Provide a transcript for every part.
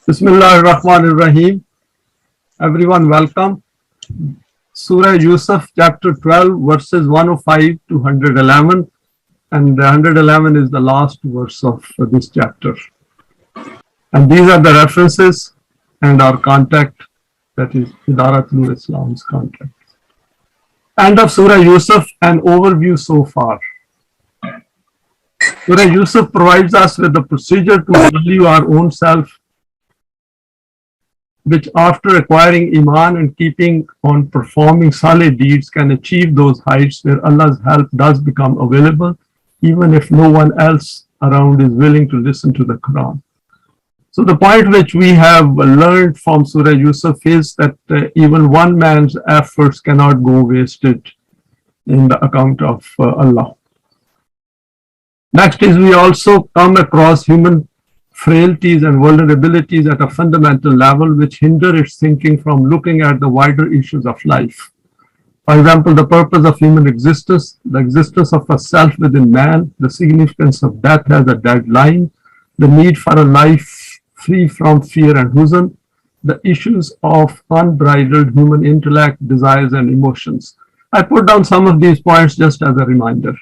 Bismillah ar-Rahman ar-Rahim. Everyone, welcome. Surah Yusuf, chapter 12, verses 105 to 111. And 111 is the last verse of this chapter. And these are the references and our contact, that is TOLU-E-ISLAM's contact. End of Surah Yusuf, an overview so far. Surah Yusuf provides us with the procedure to value our own self, which after acquiring Iman and keeping on performing salih deeds can achieve those heights where Allah's help does become available, even if no one else around is willing to listen to the Quran. So the point which we have learned from Surah Yusuf is that even one man's efforts cannot go wasted in the account of Allah. Next is we also come across human frailties and vulnerabilities at a fundamental level which hinder its thinking from looking at the wider issues of life. For example, the purpose of human existence, the existence of a self within man, the significance of death as a deadline, the need for a life free from fear and huzn, the issues of unbridled human intellect, desires, and emotions. I put down some of these points just as a reminder.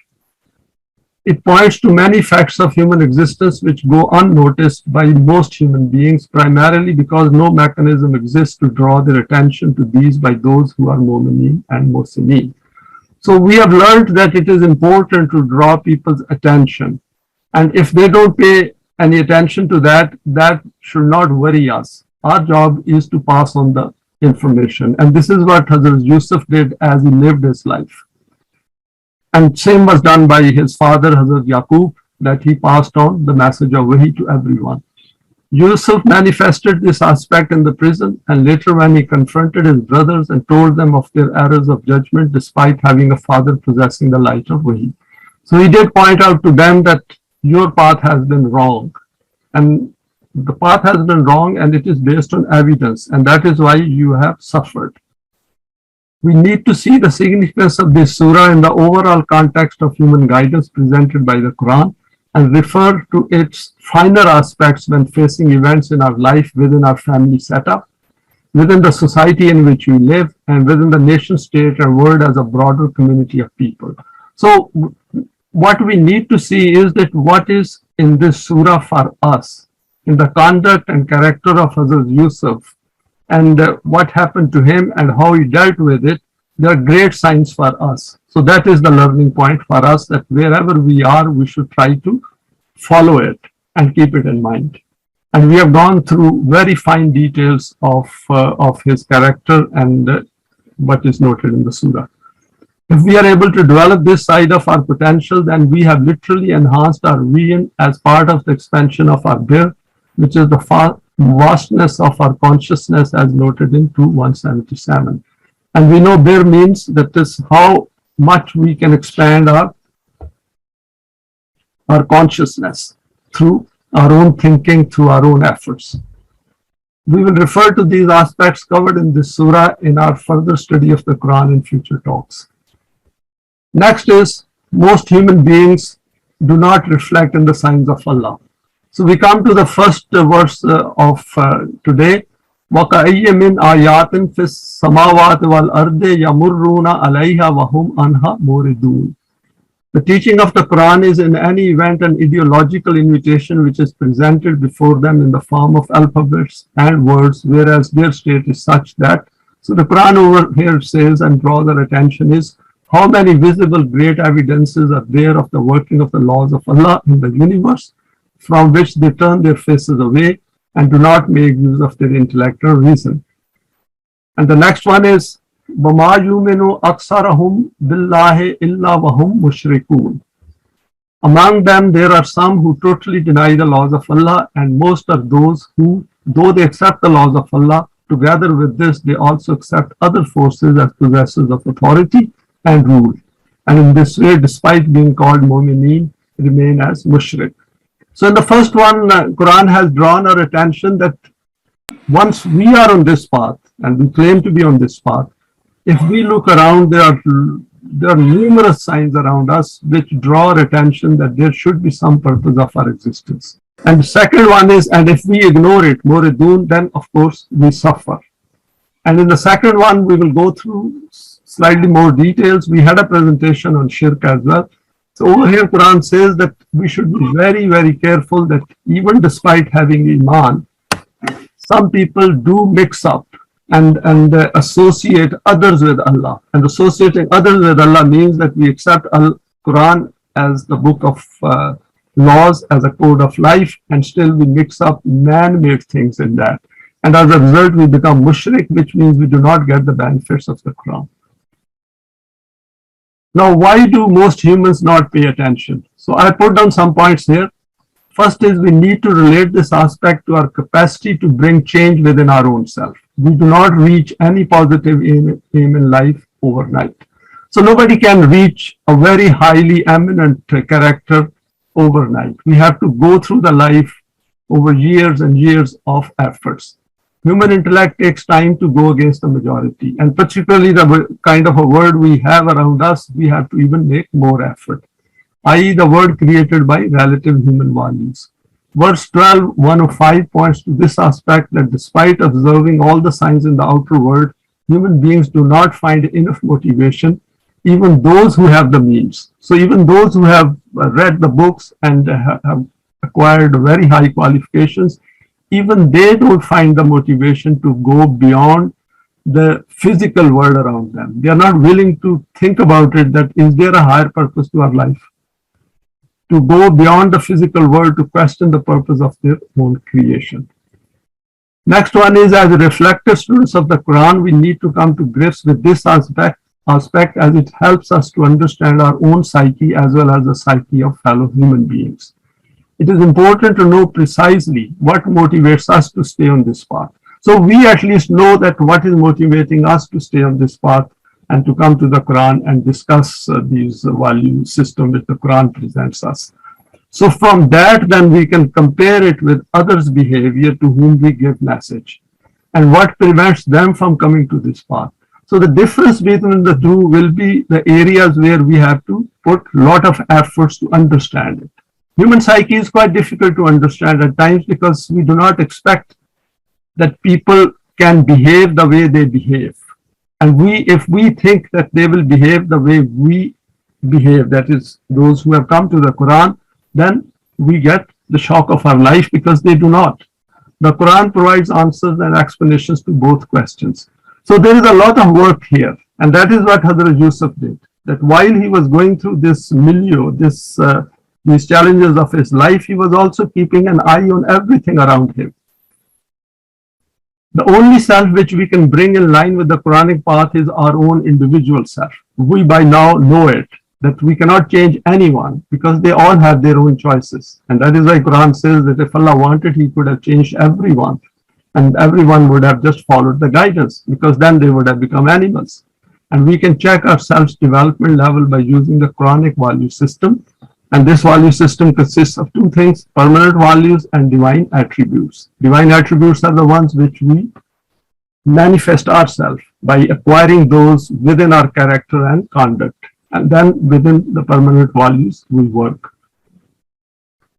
It points to many facts of human existence which go unnoticed by most human beings, primarily because no mechanism exists to draw their attention to these by those who are mu'mineen and muhsineen. So we have learned that it is important to draw people's attention. And if they don't pay any attention to that, that should not worry us. Our job is to pass on the information. And this is what Hazrat Yusuf did as he lived his life. And same was done by his father, Hazrat Yaqub, that he passed on the message of Wahi to everyone. Yusuf manifested this aspect in the prison, and later when he confronted his brothers and told them of their errors of judgment despite having a father possessing the light of Wahi. So he did point out to them that your path has been wrong. And the path has been wrong and it is based on evidence, and that is why you have suffered. We need to see the significance of this surah in the overall context of human guidance presented by the Quran and refer to its finer aspects when facing events in our life within our family setup, within the society in which we live, and within the nation state and world as a broader community of people. So what we need to see is that what is in this surah for us, in the conduct and character of Hazrat Yusuf, and what happened to him and how he dealt with it, they are great signs for us. So that is the learning point for us, that wherever we are, we should try to follow it and keep it in mind. And we have gone through very fine details of his character and what is noted in the surah. If we are able to develop this side of our potential, then we have literally enhanced our vision as part of the expansion of our bir, which is the vastness of our consciousness as noted in 2:177. And we know bir means that is how much we can expand our consciousness through our own thinking, through our own efforts. We will refer to these aspects covered in this surah in our further study of the Quran in future talks. Next is, most human beings do not reflect in the signs of Allah. So we come to the first verse of today. وَكَأَيٍّ مِّنْ آيَاتٍ فِي السَّمَاوَاتِ وَالْأَرْضِ يَمُرُّونَ عَلَيْهَا وَهُمْ عَنْهَا مُورِدُونَ. The teaching of the Quran is in any event an ideological invitation which is presented before them in the form of alphabets and words, whereas their state is such that, so the Quran over here says and draws our attention is how many visible great evidences are there of the working of the laws of Allah in the universe, from which they turn their faces away and do not make use of their intellectual reason. And the next one is, وَمَا يُؤْمِنُ أَكْثَرُهُمْ بِاللَّهِ إِلَّا وَهُمْ مُشْرِكُونَ. Among them, there are some who totally deny the laws of Allah, and most are those who, though they accept the laws of Allah, together with this, they also accept other forces as possessors of authority and rule. And in this way, despite being called mu'mineen, remain as mushrik. So in the first one, Quran has drawn our attention that once we are on this path, and we claim to be on this path, if we look around, there are numerous signs around us which draw our attention that there should be some purpose of our existence. And the second one is, and if we ignore it, moridun, then of course we suffer. And in the second one, we will go through slightly more details. We had a presentation on shirk as well. So over here, Quran says that we should be very, very careful that even despite having iman, some people do mix up and associate others with Allah. And associating others with Allah means that we accept Quran as the book of laws, as a code of life, and still we mix up man-made things in that. And as a result, we become mushrik, which means we do not get the benefits of the Quran. Now, why do most humans not pay attention? So I put down some points here. First is we need to relate this aspect to our capacity to bring change within our own self. We do not reach any positive aim in life overnight. So nobody can reach a very highly eminent character overnight. We have to go through the life over years and years of efforts. Human intellect takes time to go against the majority, and particularly the kind of a world we have around us, we have to even make more effort, i.e. the world created by relative human values. Verse 12:105 points to this aspect, that despite observing all the signs in the outer world, human beings do not find enough motivation, even those who have the means. So even those who have read the books and have acquired very high qualifications, even they don't find the motivation to go beyond the physical world around them. They are not willing to think about it, that is there a higher purpose to our life? To go beyond the physical world to question the purpose of their own creation. Next one is, as reflective students of the Quran, we need to come to grips with this aspect as it helps us to understand our own psyche as well as the psyche of fellow human beings. It is important to know precisely what motivates us to stay on this path. So we at least know that what is motivating us to stay on this path and to come to the Quran and discuss these value system which the Quran presents us. So from that, then we can compare it with others' behavior to whom we give message and what prevents them from coming to this path. So the difference between the two will be the areas where we have to put a lot of efforts to understand it. Human psyche is quite difficult to understand at times because we do not expect that people can behave the way they behave. And if we think that they will behave the way we behave, that is, those who have come to the Quran, then we get the shock of our life because they do not. The Quran provides answers and explanations to both questions. So there is a lot of work here, and that is what Hazrat Yusuf did. That while he was going through this milieu, these challenges of his life, he was also keeping an eye on everything around him. The only self which we can bring in line with the Quranic path is our own individual self. We by now know it, that we cannot change anyone because they all have their own choices. And that is why Quran says that if Allah wanted, he could have changed everyone. And everyone would have just followed the guidance, because then they would have become animals. And we can check our self-development level by using the Quranic value system. And this value system consists of two things: permanent values and divine attributes. Divine attributes are the ones which we manifest ourselves by acquiring those within our character and conduct. And then within the permanent values, we work.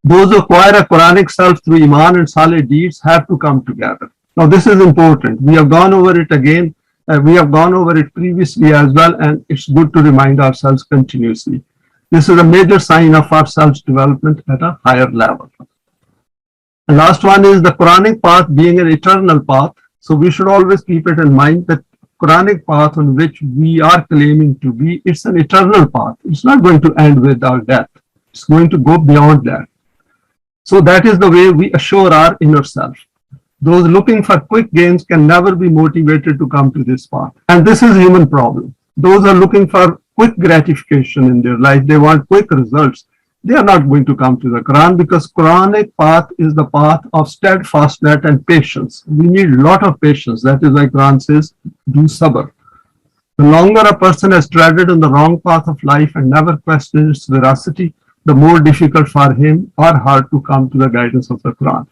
Those who acquire a Quranic self through Iman and Salih deeds have to come together. Now, this is important. We have gone over it again. We have gone over it previously as well, and it's good to remind ourselves continuously. This is a major sign of our self-development at a higher level. The last one is the Quranic path being an eternal path. So we should always keep it in mind that Quranic path on which we are claiming to be, it's an eternal path. It's not going to end with our death. It's going to go beyond that. So that is the way we assure our inner self. Those looking for quick gains can never be motivated to come to this path. And this is a human problem. Those are looking for quick gratification in their life. They want quick results. They are not going to come to the Quran, because Quranic path is the path of steadfastness and patience. We need a lot of patience. That is why Quran says, do sabr. The longer a person has treaded on the wrong path of life and never questioned its veracity, the more difficult for him or her to come to the guidance of the Quran.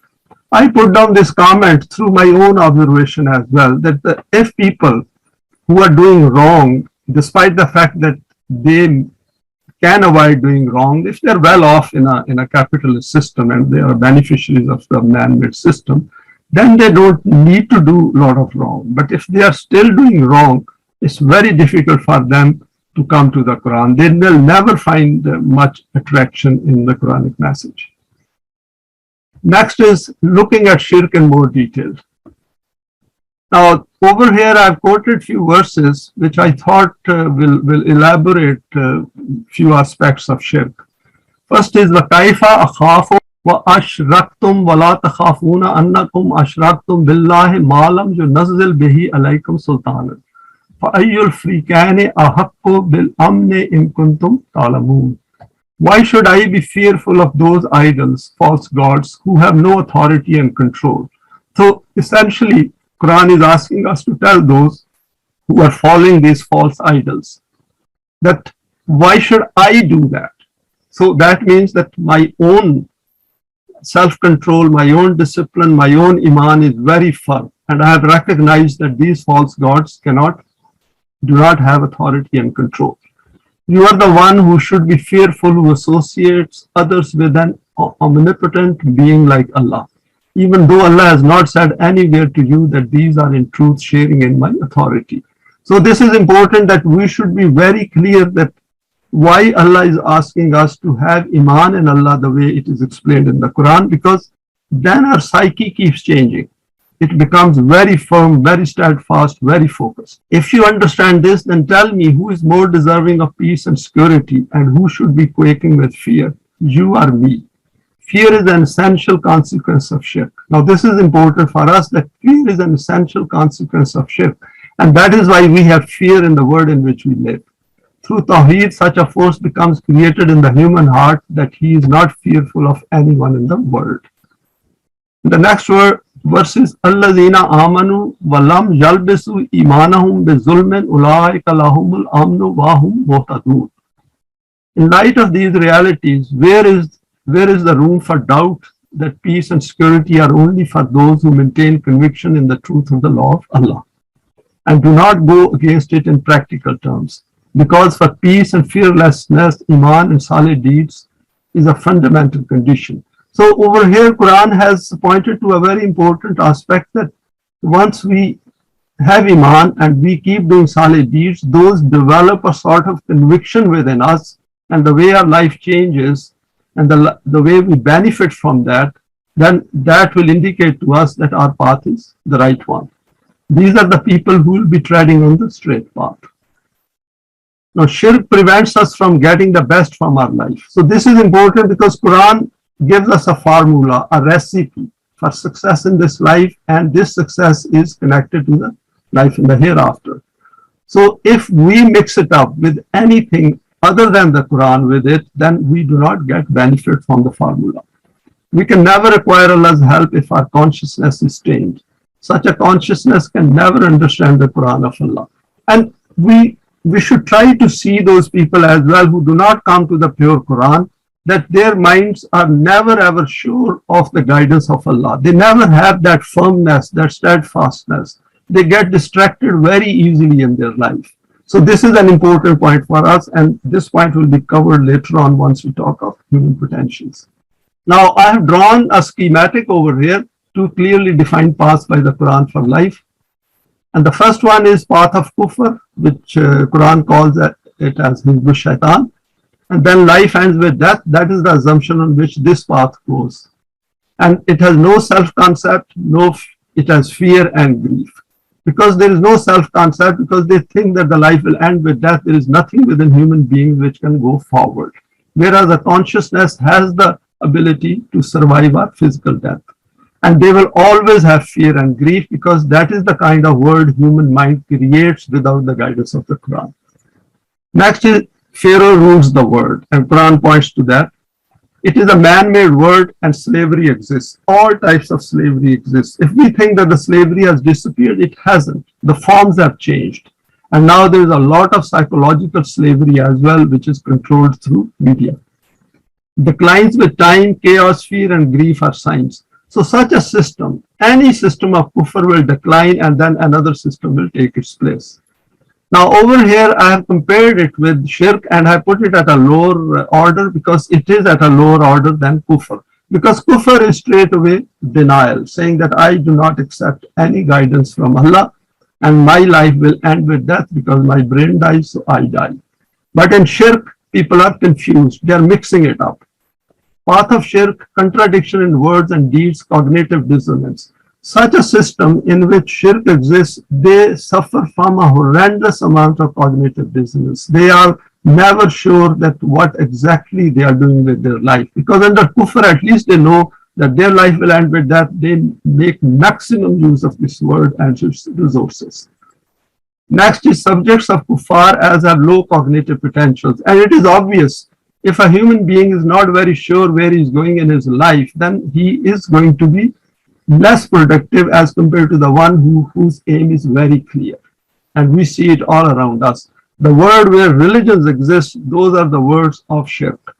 I put down this comment through my own observation as well, that if people who are doing wrong, despite the fact that they can avoid doing wrong, if they're well off in a capitalist system and they are beneficiaries of the man-made system, then they don't need to do a lot of wrong. But if they are still doing wrong, it's very difficult for them to come to the Quran. They will never find much attraction in the Quranic message. Next is looking at shirk in more detail. Now, over here, I've quoted few verses which I thought will elaborate few aspects of shirk. First is وَكَيْفَ أَخَافُ وَأَشْرَكْتُمْ وَلَا تَخَافُونَ أَنَّكُمْ أَشْرَكْتُمْ بِاللَّهِ مَا لَمْ يُنَزِّلْ بِهِ عَلَيْكُمْ سُلْطَانًا فَأَيُّ الْفَرِيقَيْنِ أَحَقُّ بِالْأَمْنِ إِن كُنتُمْ تَعْلَمُونَ. Why should I be fearful of those idols, false gods, who have no authority and control? So essentially, Quran is asking us to tell those who are following these false idols that why should I do that? So that means that my own self-control, my own discipline, my own iman is very firm, and I have recognized that these false gods do not have authority and control. You are the one who should be fearful, who associates others with an omnipotent being like Allah, even though Allah has not said anywhere to you that these are in truth sharing in my authority. So this is important, that we should be very clear that why Allah is asking us to have iman in Allah the way it is explained in the Quran, because then our psyche keeps changing. It becomes very firm, very steadfast, very focused. If you understand this, then tell me who is more deserving of peace and security and who should be quaking with fear, you or me? Fear is an essential consequence of shirk. Now this is important for us, that fear is an essential consequence of shirk. And that is why we have fear in the world in which we live. Through Tawheed, such a force becomes created in the human heart that he is not fearful of anyone in the world. The next verse is Allazina amanu walam yalbisu imanahum bizulmin ulaika lahumul amnu wahum muhtadun. In light of these realities, where is the room for doubt that peace and security are only for those who maintain conviction in the truth of the law of Allah and do not go against it in practical terms? Because for peace and fearlessness, iman and solid deeds is a fundamental condition. So over here, Quran has pointed to a very important aspect, that once we have iman and we keep doing solid deeds, those develop a sort of conviction within us, and the way our life changes and the way we benefit from that, then that will indicate to us that our path is the right one. These are the people who will be treading on the straight path. Now, shirk prevents us from getting the best from our life. So this is important because Quran gives us a formula, a recipe for success in this life, and this success is connected to the life in the hereafter. So if we mix it up with anything other than the Quran with it, then we do not get benefit from the formula. We can never acquire Allah's help if our consciousness is stained. Such a consciousness can never understand the Quran of Allah. And we should try to see those people as well who do not come to the pure Quran, that their minds are never ever sure of the guidance of Allah. They never have that firmness, that steadfastness. They get distracted very easily in their life. So this is an important point for us, and this point will be covered later on once we talk of human potentials. Now I have drawn a schematic over here to clearly define paths by the Quran for life. And the first one is path of kufr, which Quran calls it as Hizb Shaitan. And then life ends with death. That is the assumption on which this path goes. And it has no self-concept, it has fear and grief. Because there is no self-concept, because they think that the life will end with death, there is nothing within human beings which can go forward. Whereas the consciousness has the ability to survive our physical death. And they will always have fear and grief, because that is the kind of world human mind creates without the guidance of the Quran. Next is Pharaoh rules the world, and Quran points to that. It is a man-made world and slavery exists. All types of slavery exist. If we think that the slavery has disappeared, it hasn't. The forms have changed. And now there is a lot of psychological slavery as well, which is controlled through media. Declines with time, chaos, fear, and grief are signs. So such a system, any system of kufr will decline, and then another system will take its place. Now over here, I have compared it with shirk and I put it at a lower order because it is at a lower order than kufr. Because kufr is straight away denial, saying that I do not accept any guidance from Allah and my life will end with death because my brain dies, so I die. But in shirk, people are confused. They are mixing it up. Path of shirk, contradiction in words and deeds, cognitive dissonance. Such a system in which shirk exists, they suffer from a horrendous amount of cognitive dissonance. They are never sure that what exactly they are doing with their life. Because under kufr, at least they know that their life will end with death. They make maximum use of this word and its resources. Next is subjects of kuffar as have low cognitive potentials. And it is obvious, if a human being is not very sure where he is going in his life, then he is going to be less productive as compared to the one whose aim is very clear. And we see it all around us. The world where religions exist, those are the words of shirk.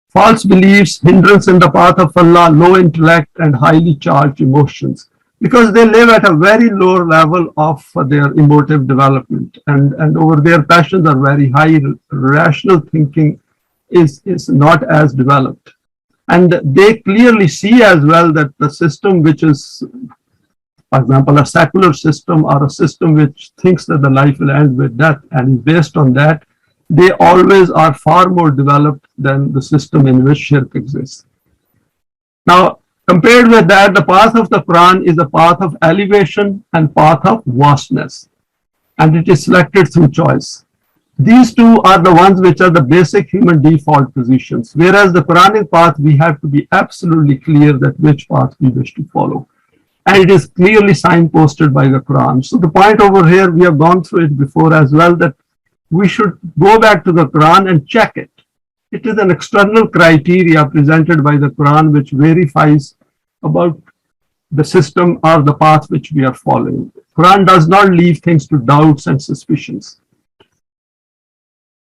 False beliefs, hindrance in the path of Allah, low intellect and highly charged emotions. Because they live at a very low level of their emotive development and over their passions are very high, rational thinking is not as developed. And they clearly see as well that the system which is, for example, a secular system or a system which thinks that the life will end with death and is based on that, they always are far more developed than the system in which shirk exists. Now, compared with that, the path of the Quran is a path of elevation and path of vastness, and it is selected through choice. These two are the ones which are the basic human default positions, whereas the Quranic path, we have to be absolutely clear that which path we wish to follow. And it is clearly signposted by the Quran. So the point over here, we have gone through it before as well, that we should go back to the Quran and check it. It is an external criteria presented by the Quran which verifies about the system or the path which we are following. Quran does not leave things to doubts and suspicions.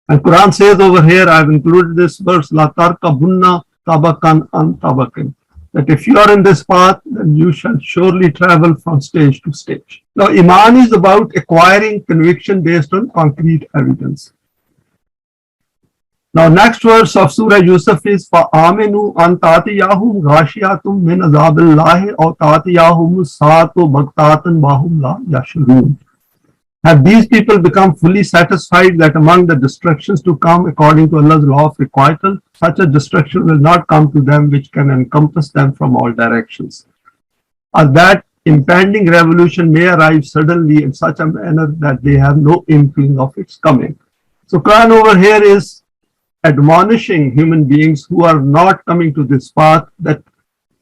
And Quran says over here, I have included this verse, La tarkabunna tabakan an tabakin, that if you are in this path, then you shall surely travel from stage to stage. Now, Iman is about acquiring conviction based on concrete evidence. Now, next verse of Surah Yusuf is فَآمِنُوا أَن تَأْتِيَهُمْ غَاشِيَةٌ مِّنْ عَذَابِ اللَّهِ أَوْ تَأْتِيَهُمُ السَّاعَةُ بَغْتَةً وَهُمْ لَا يَشْعُرُونَ. Have these people become fully satisfied that among the destructions to come according to Allah's law of requital, such a destruction will not come to them which can encompass them from all directions, or that impending revolution may arrive suddenly in such a manner that they have no inkling of its coming. So Quran over here is admonishing human beings who are not coming to this path that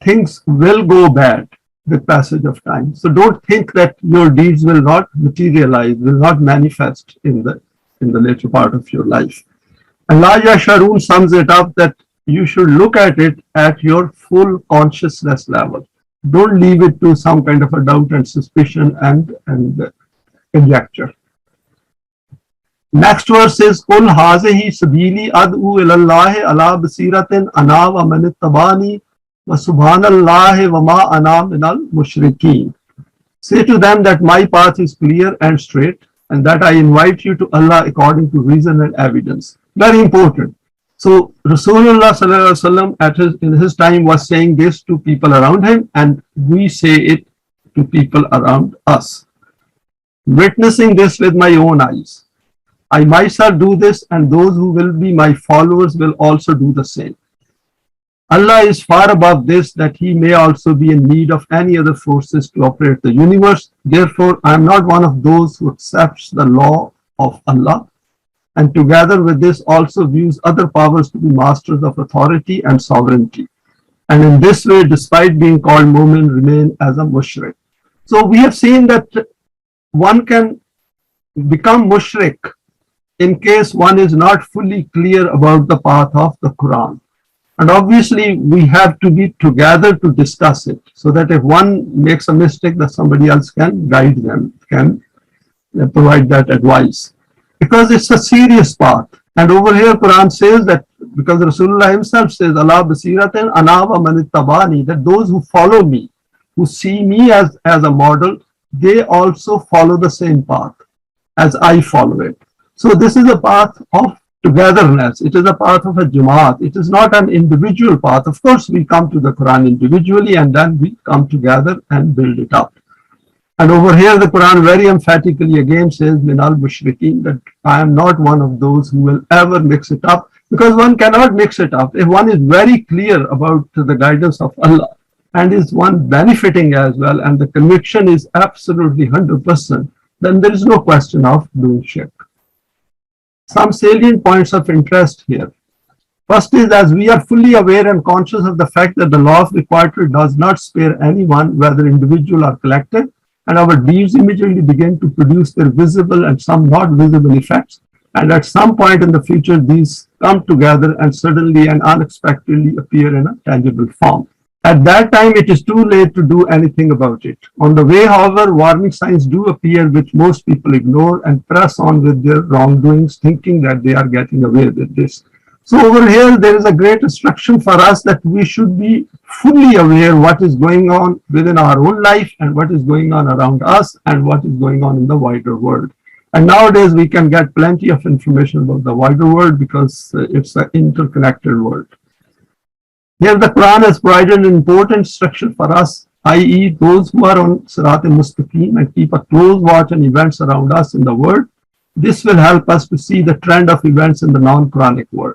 things will go bad with passage of time. So don't think that your deeds will not materialize, will not manifest in the later part of your life. And La Yasharun sums it up that you should look at it at your full consciousness level. Don't leave it to some kind of a doubt and suspicion and conjecture. Next verse is Qul hazihi sabili ad'u ilallahi ala basiratin ana wa man ittabani wa subhanallahi wa ma ana minal mushrikeen. Say to them that my path is clear and straight and that I invite you to Allah according to reason and evidence. Very important. So Rasulullah sallallahu alaihi wasallam in his time was saying this to people around him, and we say it to people around us. Witnessing this with my own eyes. I myself do this, and those who will be my followers will also do the same. Allah is far above this, that He may also be in need of any other forces to operate the universe. Therefore, I am not one of those who accepts the law of Allah, and together with this also views other powers to be masters of authority and sovereignty. And in this way, despite being called mu'min, remain as a mushrik. So we have seen that one can become mushrik in case one is not fully clear about the path of the Quran. And obviously, we have to be together to discuss it, so that if one makes a mistake, that somebody else can guide them, can provide that advice. Because it's a serious path. And over here, Quran says that, because Rasulullah himself says, Allah basiratin ana wa man ittabani, that those who follow me, who see me as a model, they also follow the same path. as I follow it. So this is a path of togetherness. It is a path of a Jamaat. It is not an individual path. Of course, we come to the Quran individually and then we come together and build it up. And over here, the Quran very emphatically again says, Min al-Mushrikeen, that I am not one of those who will ever mix it up, because one cannot mix it up. If one is very clear about the guidance of Allah and is one benefiting as well, and the conviction is absolutely 100%, then there is no question of doing shirk. Some salient points of interest here. First is, as we are fully aware and conscious of the fact that the law of requital does not spare anyone, whether individual or collective, and our deeds immediately begin to produce their visible and some not visible effects, and at some point in the future these come together and suddenly and unexpectedly appear in a tangible form. At that time, it is too late to do anything about it. On the way, however, warning signs do appear which most people ignore and press on with their wrongdoings, thinking that they are getting away with this. So over here, there is a great instruction for us that we should be fully aware what is going on within our own life and what is going on around us and what is going on in the wider world. And nowadays, we can get plenty of information about the wider world because it's an interconnected world. Here, the Quran has provided an important instruction for us, i.e., those who are on Sirat al-Mustaqim and keep a close watch on events around us in the world. This will help us to see the trend of events in the non-Quranic world.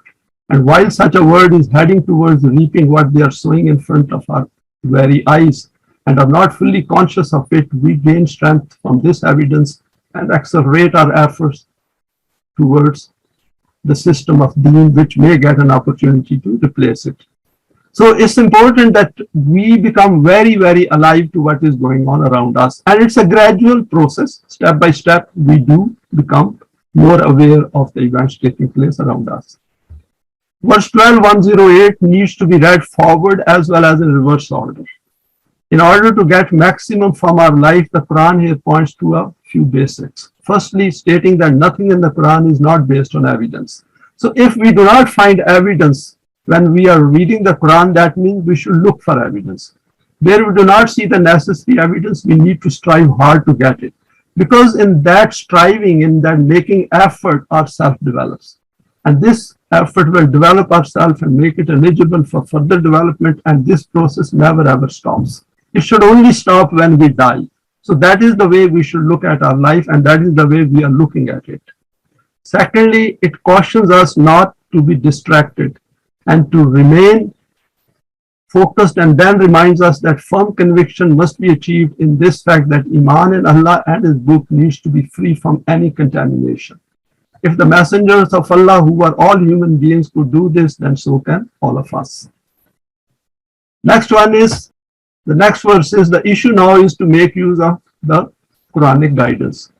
And while such a world is heading towards reaping what they are sowing in front of our very eyes and are not fully conscious of it, we gain strength from this evidence and accelerate our efforts towards the system of deen, which may get an opportunity to replace it. So it's important that we become very, very alive to what is going on around us. And it's a gradual process. Step by step, we do become more aware of the events taking place around us. Verse 12:108 needs to be read forward as well as in reverse order. In order to get maximum from our life, the Quran here points to a few basics. Firstly, stating that nothing in the Quran is not based on evidence. So if we do not find evidence when we are reading the Quran, that means we should look for evidence. Where we do not see the necessary evidence, we need to strive hard to get it. Because in that striving, in that making effort, ourself develops. And this effort will develop ourselves and make it eligible for further development, and this process never ever stops. It should only stop when we die. So that is the way we should look at our life, and that is the way we are looking at it. Secondly, it cautions us not to be distracted and to remain focused, and then reminds us that firm conviction must be achieved in this fact that Iman in Allah and His book needs to be free from any contamination. If the messengers of Allah, who are all human beings, could do this, then so can all of us. Next one is, the next verse is, the issue now is to make use of the Quranic guidance.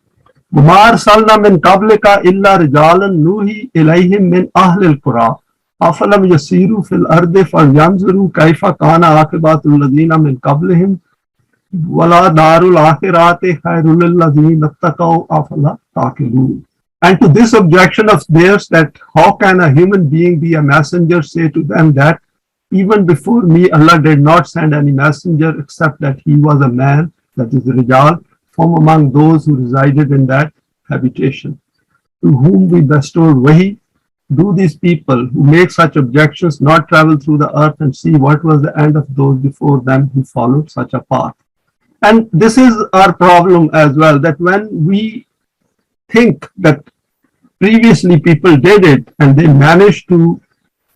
وَمَا أَرْسَلْنَا مِنْ قَبْلِكَ إِلَّا رِجَالًا نُوحِي إِلَيْهِمْ مِنْ أَهْلِ الْقُرَىٰ أَفَلَمْ يَسِيرُوا فِي الْأَرْضِ فَلْيَنْظُرُوا كَيْفَ كَانَ عَاقِبَةُ الَّذِينَ مِنْ قَبْلِهِمْ وَلَا دَارُ الْآخِرَةِ خَيْرٌ لِلَّذِينَ اتَّقَوْا أَفَلَا تَعْقِلُونَ. And to this objection of theirs, that how can a human being be a messenger, say to them that even before me Allah did not send any messenger except that he was a man, that is the Rijal, from among those who resided in that habitation, to whom we bestowed Wahi. Do these people who make such objections not travel through the earth and see what was the end of those before them who followed such a path? And this is our problem as well, that when we think that previously people did it and they managed to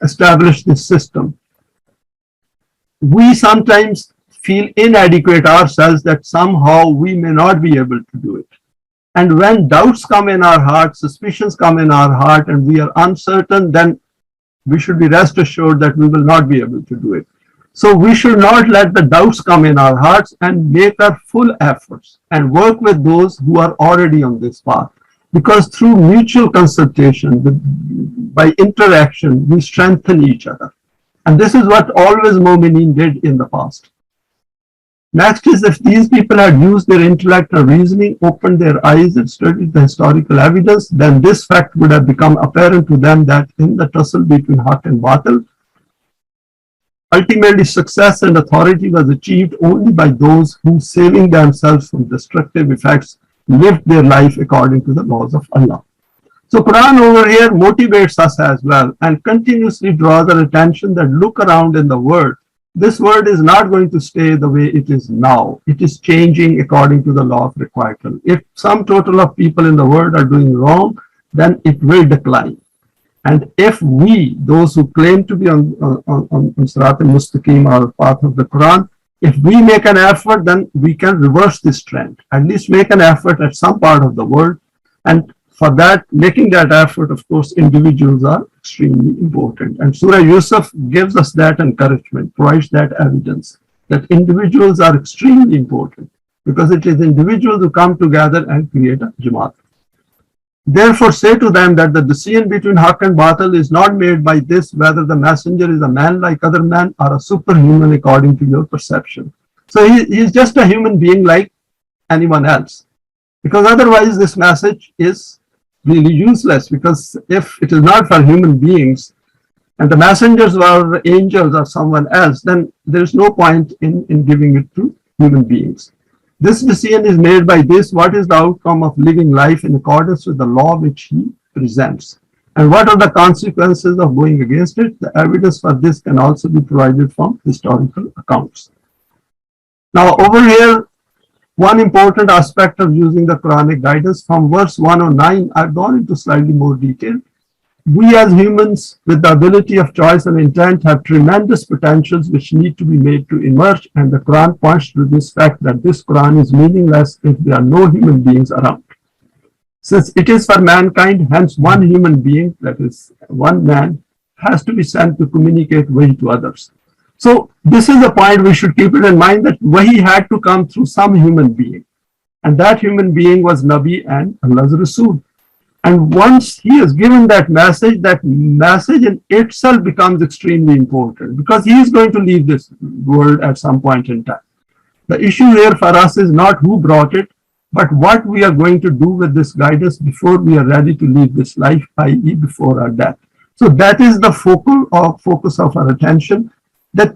establish this system, we sometimes feel inadequate ourselves, that somehow we may not be able to do it. And when doubts come in our heart, suspicions come in our heart, and we are uncertain, then we should be rest assured that we will not be able to do it. So we should not let the doubts come in our hearts and make our full efforts and work with those who are already on this path. Because through mutual consultation, by interaction, we strengthen each other. And this is what always Mu'mineen did in the past. Next is, if these people had used their intellect and reasoning, opened their eyes and studied the historical evidence, then this fact would have become apparent to them that in the tussle between Haqq and Batil, ultimately success and authority was achieved only by those who, saving themselves from destructive effects, lived their life according to the laws of Allah. So Quran over here motivates us as well and continuously draws our attention that look around in the world. This world is not going to stay the way it is now. It is changing according to the law of requital. If some total of people in the world are doing wrong, then it will decline. And if we, those who claim to be on Sirat al-Mustaqim or path of the Quran, if we make an effort, then we can reverse this trend. At least make an effort at some part of the world. And for that, making that effort, of course, individuals are extremely important. And Surah Yusuf gives us that encouragement, provides that evidence that individuals are extremely important because it is individuals who come together and create a Jamaat. Therefore, say to them that the decision between Haqq and Batil is not made by this, whether the messenger is a man like other men or a superhuman according to your perception. So he is just a human being like anyone else. Because otherwise this message is really useless, because if it is not for human beings and the messengers were angels or someone else, then there is no point in giving it to human beings. This decision is made by this, what is the outcome of living life in accordance with the law which he presents, and what are the consequences of going against it. The evidence for this can also be provided from historical accounts. Now over here, one important aspect of using the Quranic guidance from verse 109, I've gone into slightly more detail. We as humans with the ability of choice and intent have tremendous potentials which need to be made to emerge, and the Quran points to this fact that this Quran is meaningless if there are no human beings around. Since it is for mankind, hence one human being, that is one man, has to be sent to communicate Wahi to others. So this is the point we should keep it in mind, that Wahi had to come through some human being, and that human being was Nabi and Allah's Rasool. And once he has given that message in itself becomes extremely important, because he is going to leave this world at some point in time. The issue here for us is not who brought it, but what we are going to do with this guidance before we are ready to leave this life, i.e. before our death. So that is the focus of our attention, that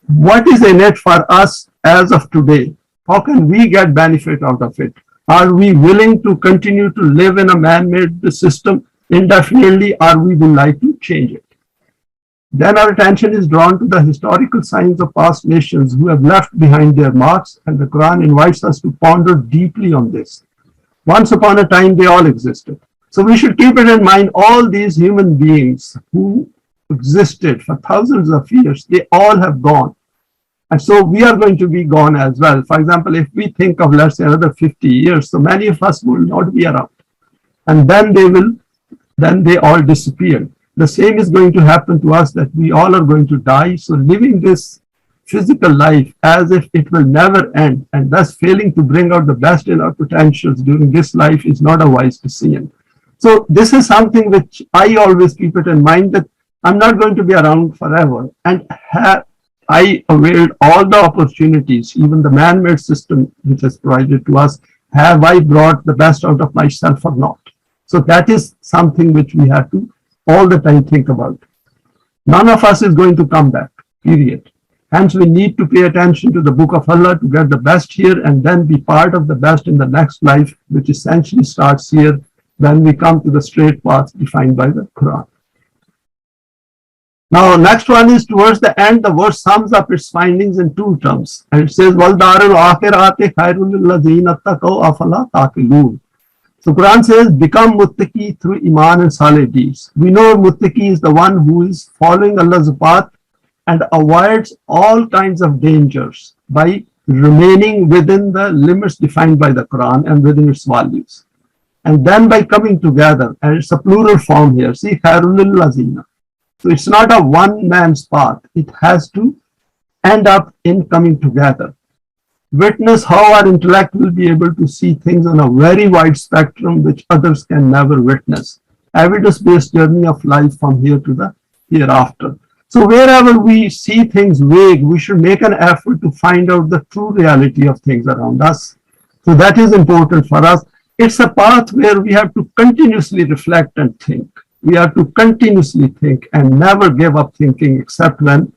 what is in it for us as of today? How can we get benefit out of it? Are we willing to continue to live in a man-made system indefinitely, or we would like to change it? Then our attention is drawn to the historical signs of past nations who have left behind their marks, and the Quran invites us to ponder deeply on this. Once upon a time, they all existed. So we should keep it in mind, all these human beings who existed for thousands of years, they all have gone. And so we are going to be gone as well. For example, if we think of, let's say, another 50 years, so many of us will not be around. And then they all disappear. The same is going to happen to us, that we all are going to die. So living this physical life as if it will never end, and thus failing to bring out the best in our potentials during this life, is not a wise decision. So this is something which I always keep it in mind, that I'm not going to be around forever. And I availed all the opportunities, even the man-made system which is provided to us. Have I brought the best out of myself or not? So that is something which we have to all the time think about. None of us is going to come back, period. Hence, we need to pay attention to the Book of Allah to get the best here and then be part of the best in the next life, which essentially starts here when we come to the straight path defined by the Quran. Now, next one is towards the end, the verse sums up its findings in two terms. And it says, وَالْدَارُ الْآخِرَةِ خَيْرٌ لِلَّذِينَ اتَّقَوْا أَفَلَا تَعْقِلُونَ. So Quran says, become muttaqi through iman and salih deeds. We know muttaqi is the one who is following Allah's path and avoids all kinds of dangers by remaining within the limits defined by the Quran and within its values. And then by coming together, and it's a plural form here, see, خَيْرٌ لِلَّذِينَ. So it's not a one man's path. It has to end up in coming together. Witness how our intellect will be able to see things on a very wide spectrum which others can never witness. Evidence-based journey of life from here to the hereafter. So wherever we see things vague, we should make an effort to find out the true reality of things around us. So that is important for us. It's a path where we have to continuously reflect and think. We have to continuously think and never give up thinking except when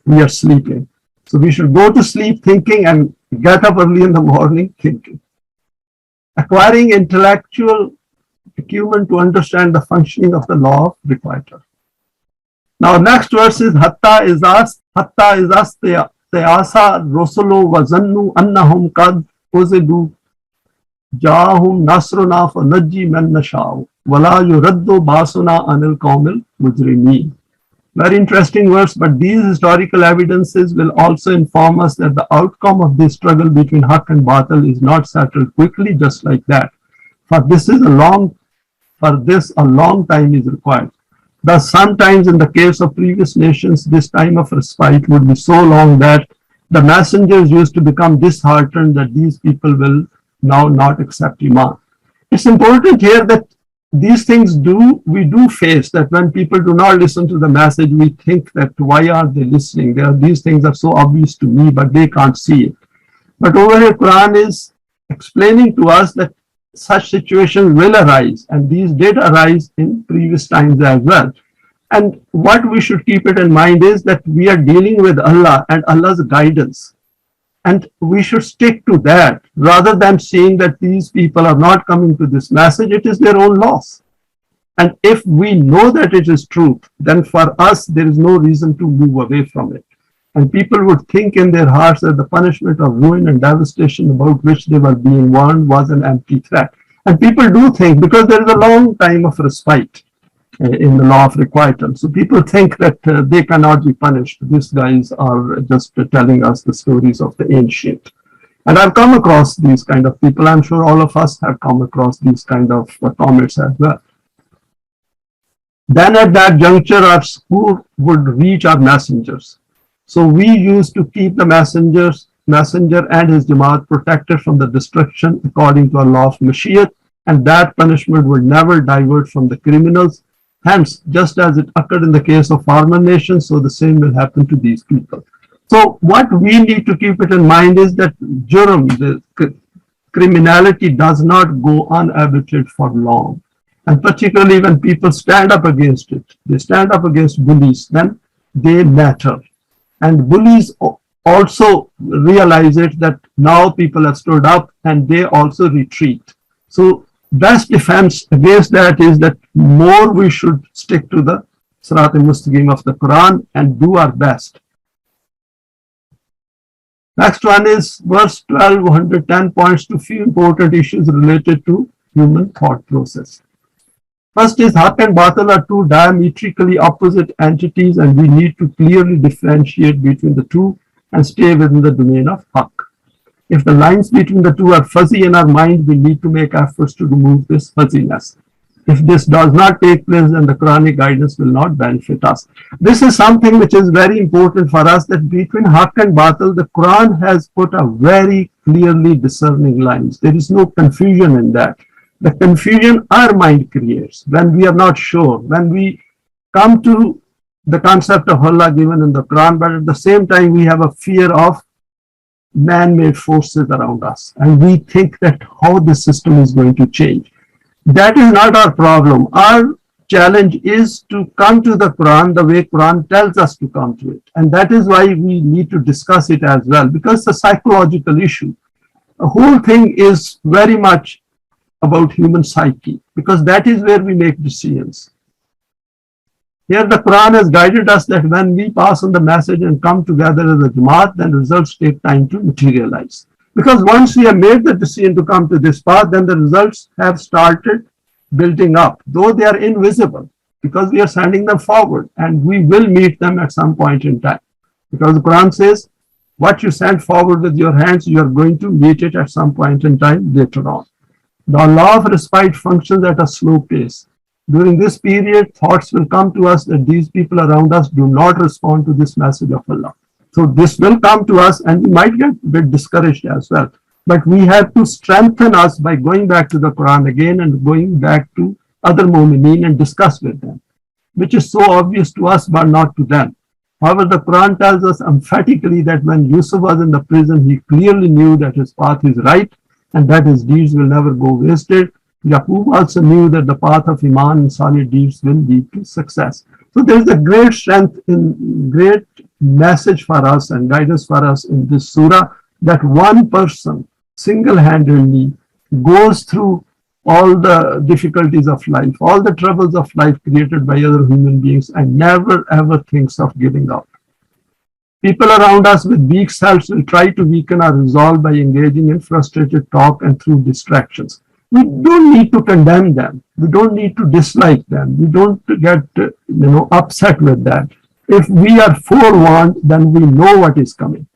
we are sleeping. So we should go to sleep thinking and get up early in the morning thinking. acquiring intellectual acumen to understand the functioning of the law of requital. Now, next verse is hatta izas tayasa rusulu wa zannu annahum qad uzidu jahum nasruna fa najji man nasha'u wala yuraddu basuna anil qawmil mujrimin. Very interesting verse, but these historical evidences will also inform us that the outcome of this struggle between Haqq and Batil is not settled quickly, just like that. For this a long time is required. Thus, sometimes in the case of previous nations, this time of respite would be so long that the messengers used to become disheartened that these people will now not accept Iman. It's important here that these things we do face, that when people do not listen to the message, we think that why are they listening? These things are so obvious to me, but they can't see it. But over here, Quran is explaining to us that such situations will arise, and these did arise in previous times as well. And what we should keep it in mind is that we are dealing with Allah and Allah's guidance. And we should stick to that rather than seeing that these people are not coming to this message. It is their own loss. And if we know that it is truth, then for us, there is no reason to move away from it. And people would think in their hearts that the punishment of ruin and devastation about which they were being warned was an empty threat. And people do think, because there is a long time of respite in the law of requital. So people think that they cannot be punished. These guys are just telling us the stories of the ancient. And I've come across these kind of people. I'm sure all of us have come across these kind of comments as well. Then at that juncture, who would reach our messengers? So we used to keep the messenger and his Jamaat protected from the destruction according to our law of Mashiach, and that punishment would never divert from the criminals. Hence, just as it occurred in the case of foreign nations, so the same will happen to these people. So what we need to keep it in mind is that jurum, the criminality, does not go unabated for long. And particularly when people stand up against it, they stand up against bullies, then they matter. And bullies also realize it that now people have stood up and they also retreat. So best defense against that is that more we should stick to the Sirat al-Mustaqim of the Quran and do our best. Next one is verse 12, 110 points to few important issues related to human thought process. First is Haqq and Batil are two diametrically opposite entities, and we need to clearly differentiate between the two and stay within the domain of Haqq. If the lines between the two are fuzzy in our mind, we need to make efforts to remove this fuzziness. If this does not take place, then the Quranic guidance will not benefit us. This is something which is very important for us, that between Haqq and Batil, the Quran has put a very clearly discerning lines. There is no confusion in that. The confusion our mind creates when we are not sure, when we come to the concept of Allah given in the Quran, but at the same time we have a fear of man-made forces around us, and we think that how this system is going to change. That is not our problem. Our challenge is to come to the Quran the way Quran tells us to come to it, and that is why we need to discuss it as well, because it's a psychological issue. The whole thing is very much about human psyche, because that is where we make decisions. Here the Quran has guided us that when we pass on the message and come together as a Jamaat, then results take time to materialize. Because once we have made the decision to come to this path, then the results have started building up, though they are invisible, because we are sending them forward, and we will meet them at some point in time. Because the Quran says, what you send forward with your hands, you are going to meet it at some point in time later on. The law of respite functions at a slow pace. During this period, thoughts will come to us that these people around us do not respond to this message of Allah. So this will come to us, and we might get a bit discouraged as well. But we have to strengthen us by going back to the Quran again and going back to other mu'mineen and discuss with them, which is so obvious to us but not to them. However, the Quran tells us emphatically that when Yusuf was in the prison, he clearly knew that his path is right and that his deeds will never go wasted. Yaqub also knew that the path of Iman and solid deeds will lead to success. So there is a great strength in, great message for us and guidance for us in this surah, that one person single-handedly goes through all the difficulties of life, all the troubles of life created by other human beings, and never ever thinks of giving up. People around us with weak selves will try to weaken our resolve by engaging in frustrated talk and through distractions. We don't need to condemn them. We don't need to dislike them. We don't get upset with that. If we are forewarned, then we know what is coming.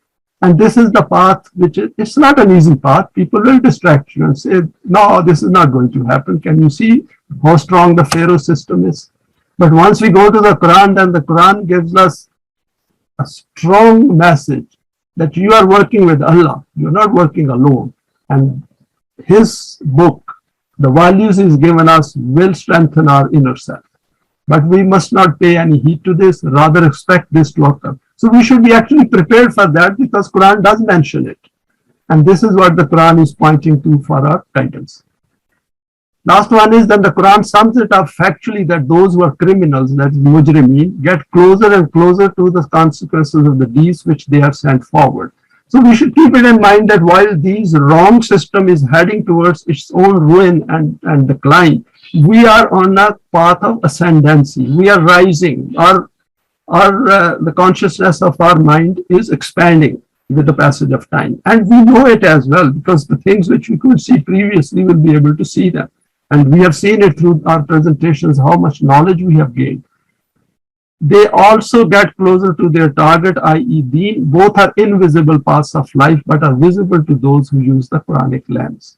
And this is the path which it's not an easy path. People will distract you and say, no, this is not going to happen. Can you see how strong the Pharaoh system is? But once we go to the Quran, then the Quran gives us a strong message that you are working with Allah. You're not working alone. And His book, the values He's given us, will strengthen our inner self. But we must not pay any heed to this, rather expect this to occur. So we should be actually prepared for that, because Quran does mention it. And this is what the Quran is pointing to for our guidance. Last one is that the Quran sums it up factually that those who are criminals, that is mujrimeen, get closer and closer to the consequences of the deeds which they have sent forward. So we should keep it in mind that while this wrong system is heading towards its own ruin and decline, we are on a path of ascendancy. We are rising. The consciousness of our mind is expanding with the passage of time. And we know it as well, because the things which we could see previously, will be able to see them. And we have seen it through our presentations, how much knowledge we have gained. They also get closer to their target, i.e. deen. Both are invisible paths of life, but are visible to those who use the Quranic lens.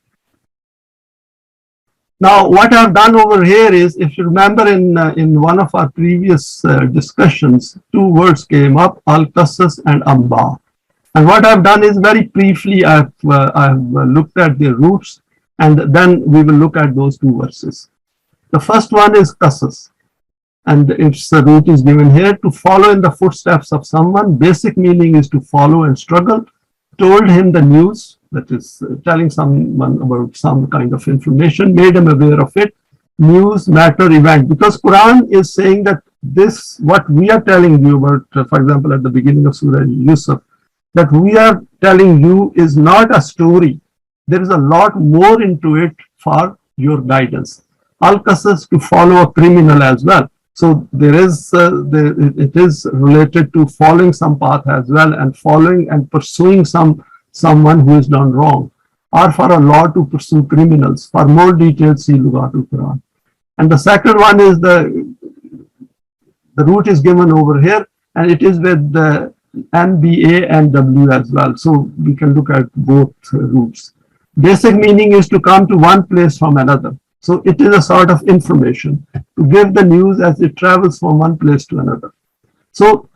Now, what I've done over here is, if you remember in one of our previous discussions, two words came up, al-qasas and amba. And what I've done is very briefly, I've looked at their roots, and then we will look at those two verses. The first one is qasas, and its root is given here: to follow in the footsteps of someone. Basic meaning is to follow and struggle. Told him the news, that is telling someone about some kind of information, made him aware of it. News, matter, event. Because Quran is saying that this, what we are telling you about, for example, at the beginning of Surah Yusuf, that we are telling you is not a story. There is a lot more into it for your guidance. Al-Qasas, to follow a criminal as well. So there is, it is related to following some path as well, and following and pursuing someone who has done wrong, or for a law to pursue criminals. For more details, see Lughatul Quran. And the second one is the root is given over here, and it is with the MBA and W as well. So we can look at both roots. Basic meaning is to come to one place from another. So it is a sort of information, to give the news as it travels from one place to another. So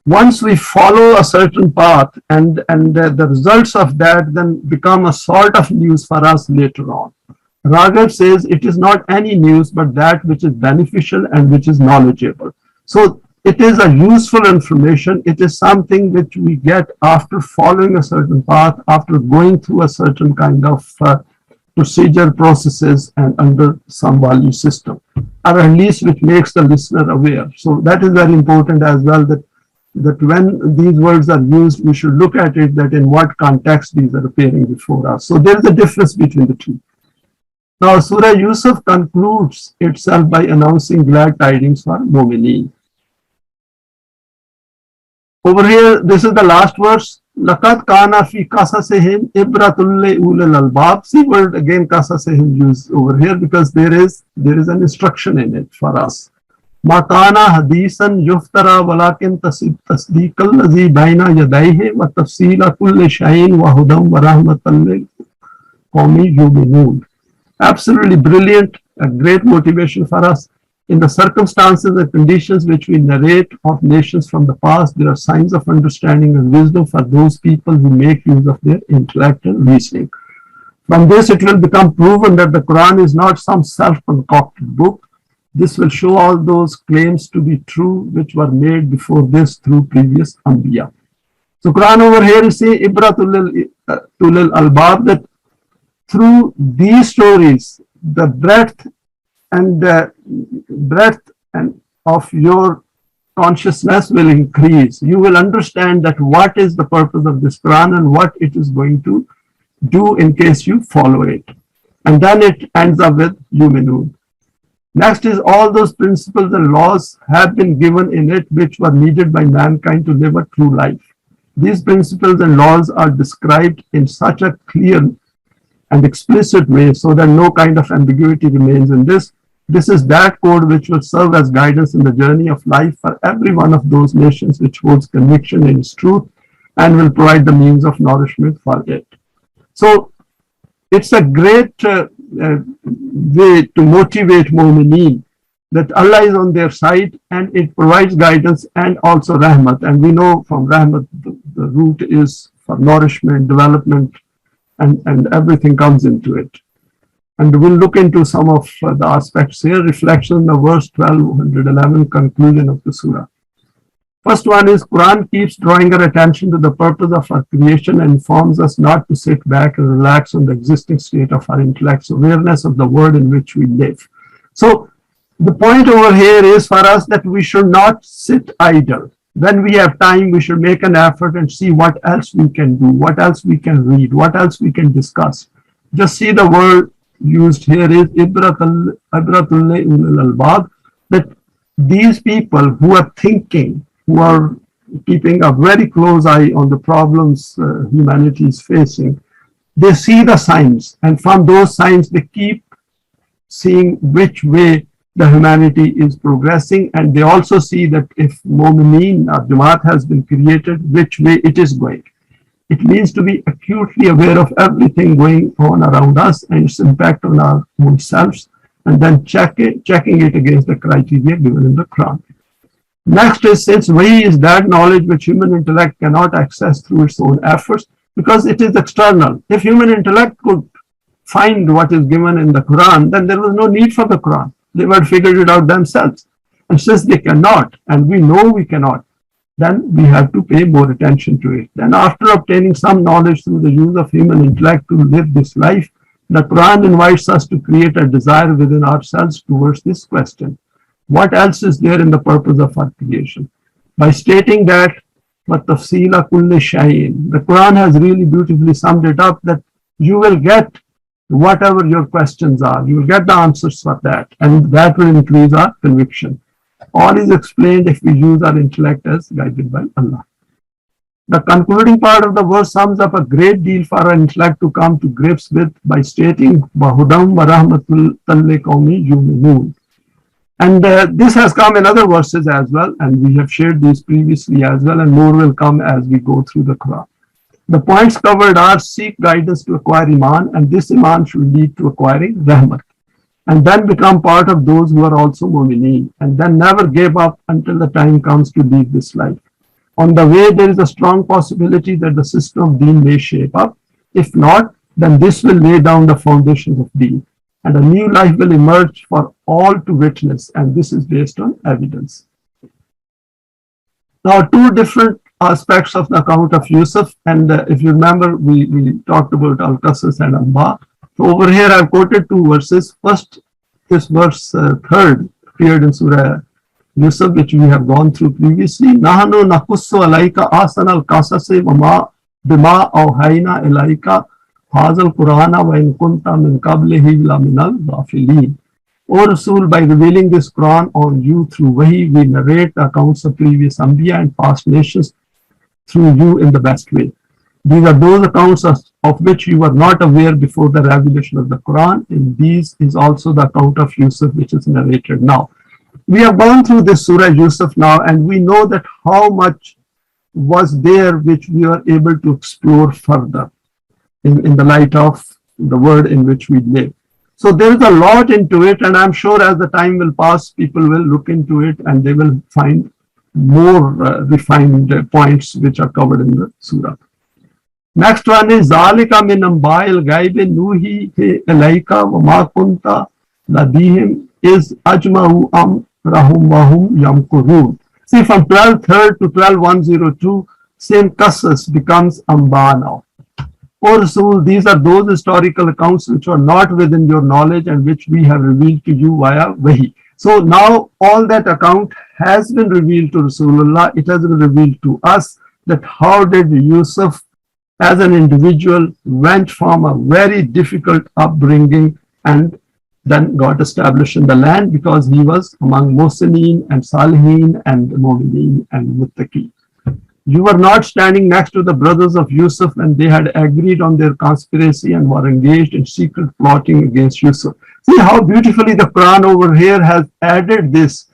once we follow a certain path, and the results of that then become a sort of news for us later on. Raghav says it is not any news, but that which is beneficial and which is knowledgeable. So it is a useful information. It is something which we get after following a certain path, after going through a certain kind of procedure, processes, and under some value system, or at least which makes the listener aware. So that is very important as well, that when these words are used, we should look at it, that in what context these are appearing before us. So there is a difference between the two. Now, Surah Yusuf concludes itself by announcing glad tidings for Mu'mineen. Over here, this is the last verse. Laqad kana fi qasasihim ibratul li-ulil albab. See word again, qasasihim used over here, because there is an instruction in it for us. Ma kana hadisan yuftara walakin tasdiqal ladhi baina yadayhi wa tafsila kulli shay'in wa hudam wa rahmatan lil qawmi yu'minun. Absolutely brilliant, a great motivation for us. In the circumstances and conditions which we narrate of nations from the past, there are signs of understanding and wisdom for those people who make use of their intellect and reasoning. From this, it will become proven that the Quran is not some self-concocted book. This will show all those claims to be true which were made before this through previous Anbiya. So Quran over here is saying, Ibratul albab, that through these stories, the breadth and of your consciousness will increase. You will understand that what is the purpose of this Quran and what it is going to do in case you follow it. And then it ends up with yuminun. Next is all those principles and laws have been given in it which were needed by mankind to live a true life. These principles and laws are described in such a clear and explicit way so that no kind of ambiguity remains in this. This is that code which will serve as guidance in the journey of life for every one of those nations which holds conviction in its truth and will provide the means of nourishment for it. So it's a great way to motivate mu'mineen that Allah is on their side and it provides guidance and also rahmat. And we know from rahmat the root is for nourishment, development, and everything comes into it. And we'll look into some of the aspects here. Reflection on the verse 1211, conclusion of the surah. First one is Quran keeps drawing our attention to the purpose of our creation and informs us not to sit back and relax on the existing state of our intellect's awareness of the world in which we live. So the point over here is for us that we should not sit idle. When we have time, we should make an effort and see what else we can do, what else we can read, what else we can discuss. Just see the word used here is ibratul albab, that these people who are thinking, who are keeping a very close eye on the problems humanity is facing, they see the signs, and from those signs they keep seeing which way the humanity is progressing, and they also see that if Mu'mineen or Jamaat has been created, which way it is going. It means to be acutely aware of everything going on around us and its impact on our own selves, and then checking it against the criteria given in the Quran. Next is, since Wahi is that knowledge which human intellect cannot access through its own efforts, because it is external. If human intellect could find what is given in the Quran, then there was no need for the Quran. They would have figured it out themselves. And since they cannot, and we know we cannot, then we have to pay more attention to it. Then after obtaining some knowledge through the use of human intellect to live this life, the Quran invites us to create a desire within ourselves towards this question. What else is there in the purpose of our creation? By stating that, وَتَفْصِيلَ كُلِّ شَيْءٍ, the Quran has really beautifully summed it up that you will get whatever your questions are, you will get the answers for that, and that will increase our conviction. All is explained if we use our intellect as guided by Allah. The concluding part of the verse sums up a great deal for our intellect to come to grips with by stating وَهُدًى وَرَحْمَةٌ لِقَوْمٍ يُؤْمِنُونَ. And this has come in other verses as well, and we have shared these previously as well, and more will come as we go through the Quran. The points covered are seek guidance to acquire Iman, and this Iman should lead to acquiring Rahmat, and then become part of those who are also Mu'mineen, and then never give up until the time comes to leave this life. On the way, there is a strong possibility that the system of Deen may shape up. If not, then this will lay down the foundations of Deen, and a new life will emerge for all to witness, and this is based on evidence. Now, two different aspects of the account of Yusuf, and if you remember, we talked about Al-Qasas and Amba. So over here, I've quoted two verses. First, this verse 3 appeared in Surah Yusuf, which we have gone through previously. Nahanu nakussu alayka asan al-qasasi bima awhayna ilayka hazal Qur'ana wa in kunta min qablihi la minal ghafilin. O Rasul, by revealing this Quran on you through Wahi, we narrate the accounts of previous Anbiya and past nations through you in the best way. These are those accounts of which you were not aware before the revelation of the Quran. In these is also the account of Yusuf, which is narrated now. We have gone through this Surah Yusuf now, and we know that how much was there which we are able to explore further in the light of the world in which we live. So there is a lot into it, and I'm sure as the time will pass, people will look into it and they will find more refined points which are covered in the surah. Next one is Zalika min ambail gaibe nuhi ilayka wa ma kunta ladihim is ajma'u amrahum wa hum yamkurun. See, from 12:3 to 12:102, same qasas becomes amba now. O Rasul, these are those historical accounts which are not within your knowledge and which we have revealed to you via Wahi. So now all that account has been revealed to Rasulullah. It has been revealed to us that how did Yusuf as an individual, went from a very difficult upbringing and then got established in the land because he was among Muhsineen and Salihin and Mu'mineen and Muttaqeen. You were not standing next to the brothers of Yusuf and they had agreed on their conspiracy and were engaged in secret plotting against Yusuf. See how beautifully the Quran over here has added this,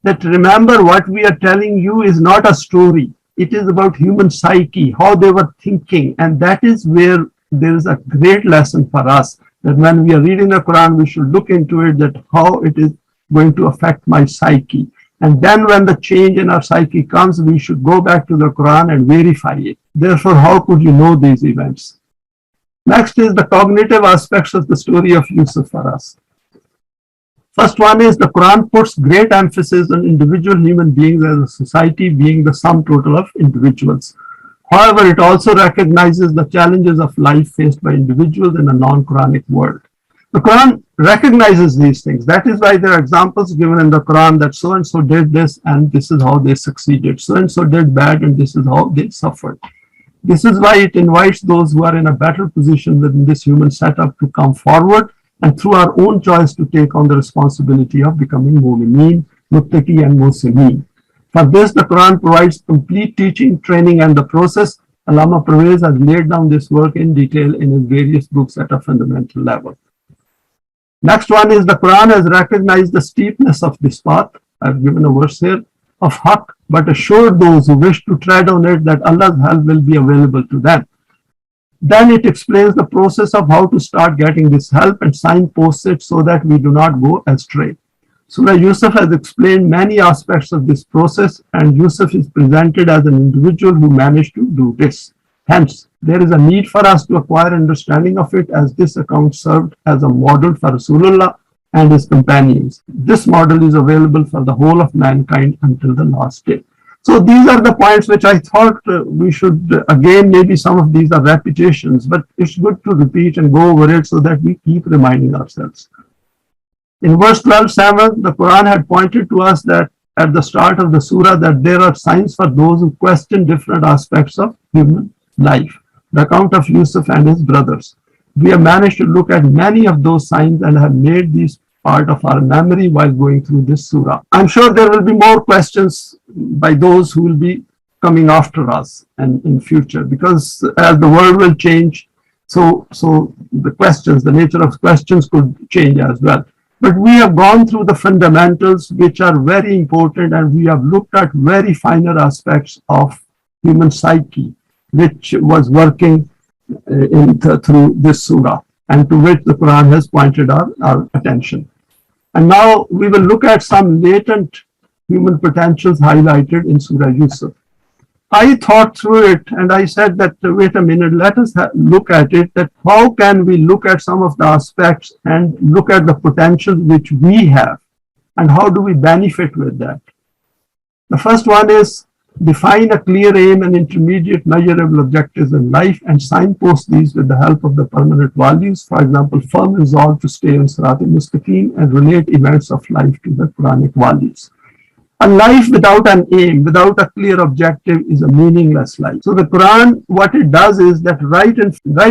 that remember what we are telling you is not a story. It is about human psyche, how they were thinking. And that is where there is a great lesson for us, that when we are reading the Quran, we should look into it, that how it is going to affect my psyche. And then when the change in our psyche comes, we should go back to the Quran and verify it. Therefore, how could you know these events? Next is the cognitive aspects of the story of Yusuf for us. First one is the Quran puts great emphasis on individual human beings as a society being the sum total of individuals. However, it also recognizes the challenges of life faced by individuals in a non-Quranic world. The Quran recognizes these things. That is why there are examples given in the Quran that so-and-so did this and this is how they succeeded. So-and-so did bad and this is how they suffered. This is why it invites those who are in a better position within this human setup to come forward and through our own choice to take on the responsibility of becoming Mu'mineen, Muttaqi and Muhsineen. For this, the Quran provides complete teaching, training and the process. Allama Pervez has laid down this work in detail in his various books at a fundamental level. Next one is the Quran has recognized the steepness of this path. I've given a verse here of Haqq, but assured those who wish to tread on it that Allah's help will be available to them. Then it explains the process of how to start getting this help and signposts it so that we do not go astray. Surah Yusuf has explained many aspects of this process, and Yusuf is presented as an individual who managed to do this. Hence, there is a need for us to acquire understanding of it, as this account served as a model for Rasulullah and his companions. This model is available for the whole of mankind until the last day. So these are the points which I thought we should, again, maybe some of these are repetitions, but it's good to repeat and go over it so that we keep reminding ourselves. In verse 12:7, the Quran had pointed to us that at the start of the surah that there are signs for those who question different aspects of human life. The account of Yusuf and his brothers. We have managed to look at many of those signs and have made these part of our memory while going through this surah. I'm sure there will be more questions by those who will be coming after us and in future, because as the world will change, so the questions, the nature of questions could change as well. But we have gone through the fundamentals which are very important, and we have looked at very finer aspects of human psyche, which was working through this surah, and to which the Quran has pointed our attention. And now we will look at some latent human potentials highlighted in Surah Yusuf. I thought through it and I said that, wait a minute, let us look at it, that how can we look at some of the aspects and look at the potential which we have, and how do we benefit with that. The first one is define a clear aim and intermediate measurable objectives in life and signpost these with the help of the permanent values. For example, firm resolve to stay on Sirat al-Mustaqim and relate events of life to the Quranic values. A life without an aim, without a clear objective, is a meaningless life. So the Quran, what it does is that right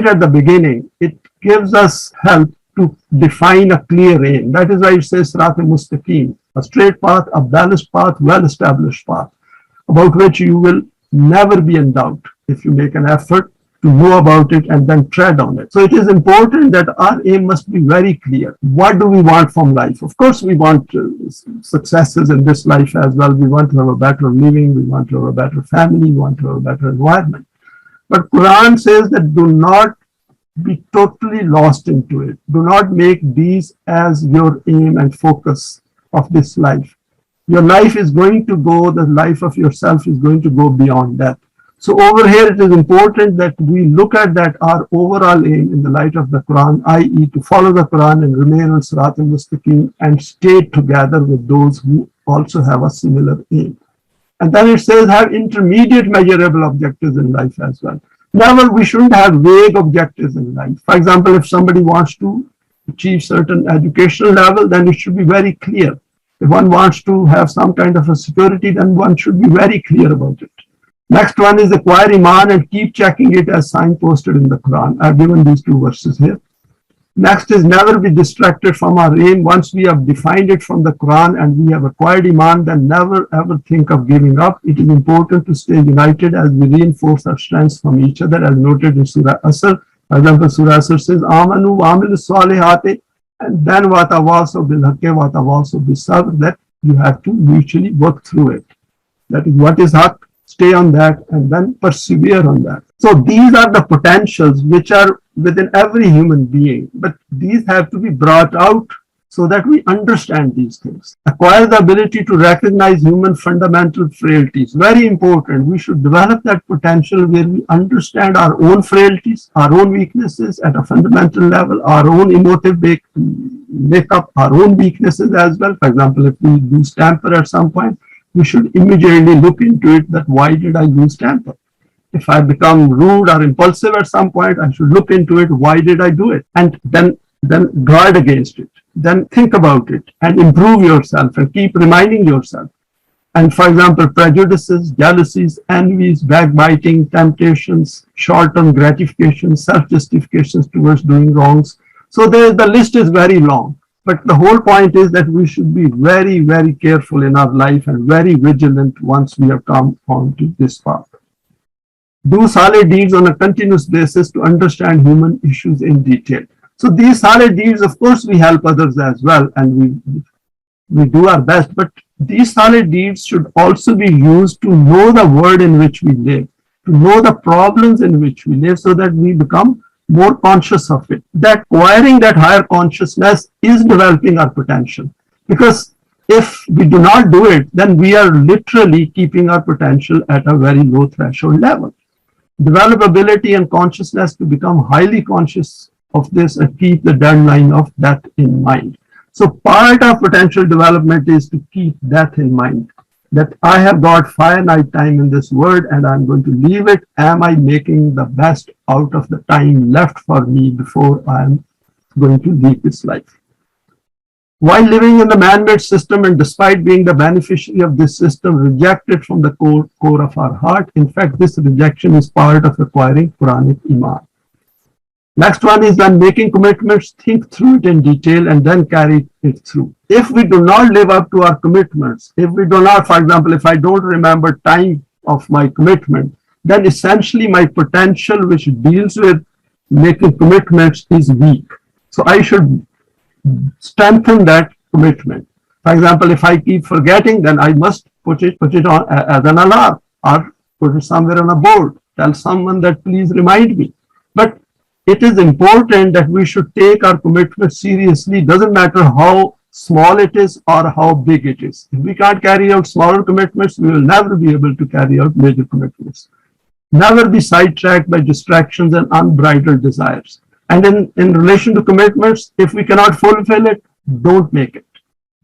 at the beginning, it gives us help to define a clear aim. That is why it says Sirat al-Mustaqim, a straight path, a balanced path, well-established path, about which you will never be in doubt if you make an effort to know about it and then tread on it. So it is important that our aim must be very clear. What do we want from life? Of course, we want successes in this life as well. We want to have a better living. We want to have a better family. We want to have a better environment. But Quran says that do not be totally lost into it. Do not make these as your aim and focus of this life. Your life is going to go, the life of yourself is going to go beyond that. So over here, it is important that we look at that our overall aim in the light of the Quran, i.e. to follow the Quran and remain on Sirat al-Mustaqim and stay together with those who also have a similar aim. And then it says have intermediate measurable objectives in life as well. Never, we shouldn't have vague objectives in life. For example, if somebody wants to achieve certain educational level, then it should be very clear. If one wants to have some kind of a security, then one should be very clear about it. Next one is acquire Iman and keep checking it as signposted in the Quran. I've given these two verses here. Next is never be distracted from our aim. Once we have defined it from the Quran and we have acquired Iman, then never ever think of giving up. It is important to stay united as we reinforce our strengths from each other, as noted in Surah Asr. For example, Surah Asr says, Amanu wa amilu salihati, and then watawasaw bil haqqi watawasaw bis sabr, that you have to mutually work through it. That is what is haqq, stay on that, and then persevere on that. So these are the potentials which are within every human being, but these have to be brought out so that we understand these things. Acquire the ability to recognize human fundamental frailties. Very important. We should develop that potential where we understand our own frailties, our own weaknesses at a fundamental level, our own emotive makeup, our own weaknesses as well. For example, if we lose temper at some point, we should immediately look into it, that why did I lose temper? If I become rude or impulsive at some point, I should look into it, why did I do it? And then guard against it. Then think about it and improve yourself and keep reminding yourself. And for example, prejudices, jealousies, envies, backbiting, temptations, short-term gratifications, self-justifications towards doing wrongs. So the list is very long. But the whole point is that we should be very, very careful in our life and very vigilant once we have come onto this path. Do solid deeds on a continuous basis to understand human issues in detail. So these solid deeds, of course, we help others as well, and we do our best, but these solid deeds should also be used to know the world in which we live, to know the problems in which we live, so that we become more conscious of it. That acquiring that higher consciousness is developing our potential. Because if we do not do it, then we are literally keeping our potential at a very low threshold level. Develop ability and consciousness to become highly conscious of this and keep the deadline of death in mind. So part of potential development is to keep death in mind. That I have got finite time in this world and I'm going to leave it. Am I making the best out of the time left for me before I'm going to leave this life? While living in the man-made system and despite being the beneficiary of this system, rejected from the core of our heart. In fact, this rejection is part of acquiring Quranic Iman. Next one is when making commitments, think through it in detail and then carry it through. If we do not live up to our commitments, if we do not, for example, if I don't remember time of my commitment, then essentially my potential which deals with making commitments is weak. So I should strengthen that commitment. For example, if I keep forgetting, then I must put it on as an alarm or put it somewhere on a board. Tell someone that please remind me. But it is important that we should take our commitment seriously. Doesn't matter how small it is or how big it is. If we can't carry out smaller commitments, we will never be able to carry out major commitments. Never be sidetracked by distractions and unbridled desires. And in relation to commitments, if we cannot fulfill it, don't make it.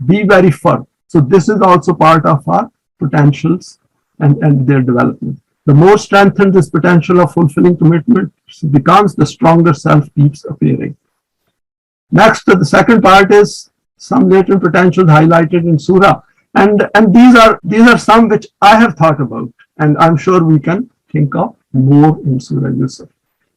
Be very firm. So this is also part of our potentials and their development. The more strengthened this potential of fulfilling commitment becomes, the stronger self keeps appearing. Next, the second part is some latent potentials highlighted in Surah. And these are some which I have thought about, and I'm sure we can think of more in Surah Yusuf.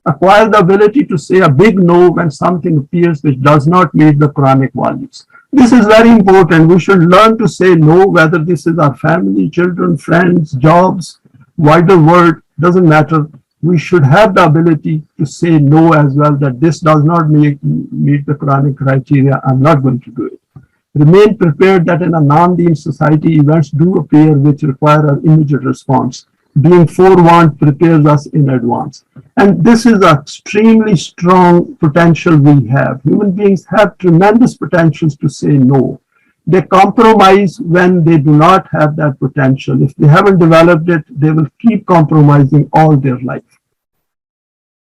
Acquire the ability to say a big no when something appears which does not meet the Quranic values. This is very important. We should learn to say no, whether this is our family, children, friends, jobs, wider world, doesn't matter. We should have the ability to say no as well, that this does not meet the Quranic criteria. I'm not going to do it. Remain prepared that in a non-deen society, events do appear which require an immediate response. Being forewarned prepares us in advance. And this is an extremely strong potential we have. Human beings have tremendous potentials to say no. They compromise when they do not have that potential. If they haven't developed it, they will keep compromising all their life.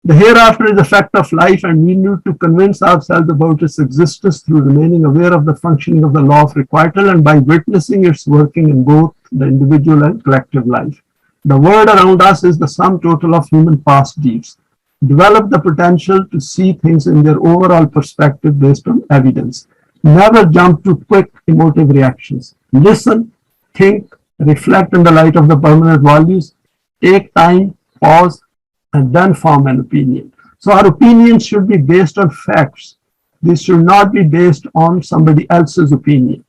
The hereafter is a fact of life, and we need to convince ourselves about its existence through remaining aware of the functioning of the law of requital and by witnessing its working in both the individual and collective life. The world around us is the sum total of human past deeds. Develop the potential to see things in their overall perspective based on evidence. Never jump to quick emotive reactions. Listen, think, reflect in the light of the permanent values, take time, pause, and then form an opinion. So our opinions should be based on facts. This should not be based on somebody else's opinion.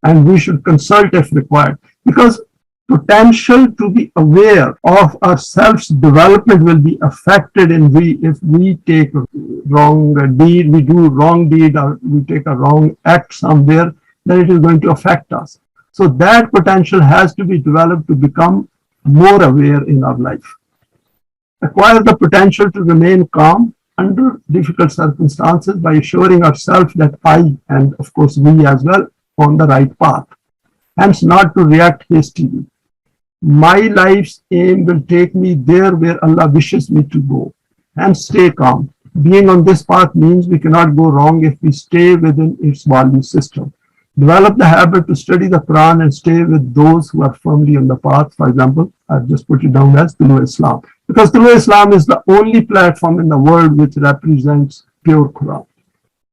And we should consult if required. Because potential to be aware of ourselves development will be affected if we take a wrong deed, we do wrong deed, or we take a wrong act somewhere, then it is going to affect us. So that potential has to be developed to become more aware in our life. Acquire the potential to remain calm under difficult circumstances by assuring ourselves that I, and of course we as well, on the right path. Hence, not to react hastily. My life's aim will take me there where Allah wishes me to go. Hence, stay calm. Being on this path means we cannot go wrong if we stay within its value system. Develop the habit to study the Quran and stay with those who are firmly on the path. For example, I've just put it down as TOLU-E-ISLAM. Because TOLU-E-ISLAM is the only platform in the world which represents pure Quran.